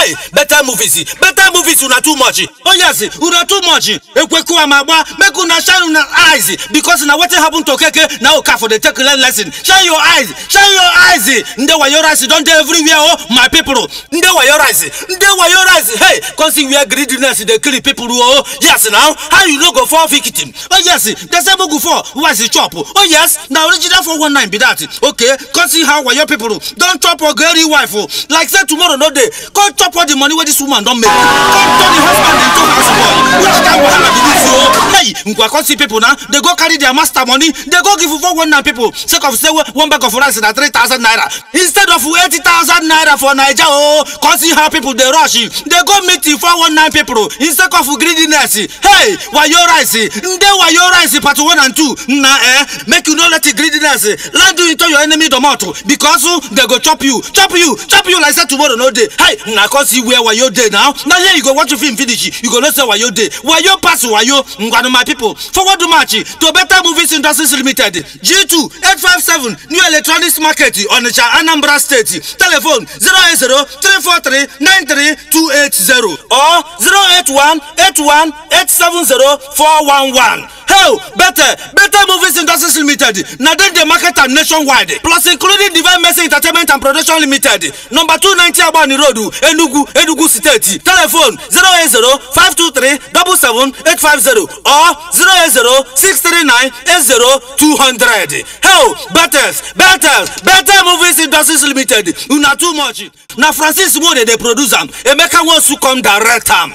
Hey, better movies una too much. Oh yes, una too much. Ekweku amagba, make una shine una eyes because now what happened to Keke now ka for the take lesson. Shine your eyes. Nde wayo rice don't everywhere oh my people. Nde wayo rice. Hey, cause we are greediness they kill people oh. Yes now, how you no go for victim? Oh yes, the same go for was the chop. Oh yes, now original 419 be that. Okay, cause see how wayo people don't chop or girly wife oh. Like say tomorrow no day. Come chop all the money where this woman don't make. Come turn the husband into houseboy. Which kind of wahala be this oh? Hey, I see people now, they go carry their master money, they go give 419 people. Sake of say one bag of rice at 3,000 naira. Instead of 80,000 naira for Nigeria, oh, cause see how people they rush, they go meet the 419 people instead of greediness. Hey, why your rice? Wayo rice part 1 and 2. Nah, make you not let the greediness. Let do it to your enemy tomato because they go chop you like that tomorrow no day. Hey, now cause see where wayo day now. Now here you go watch your film finish. You go not say wayo day. Wayo pass wayo. My people forward to match to Better Movies Industries Limited. G2 857 New Electronics Market on the Anambra State. Telephone 080-343-93280 or 081-81-870-411. Hell, Better Movies Industries Limited. Now then they market are nationwide. Plus including Divine Mercy Entertainment and Production Limited. Number 290 Abani Road, Enugu State. Telephone 080-523-77850 or 080-639-80200. Hell, Better Movies Industries Limited. Una too much. Now Francis Mode they produce them. Emeka wants to come direct them.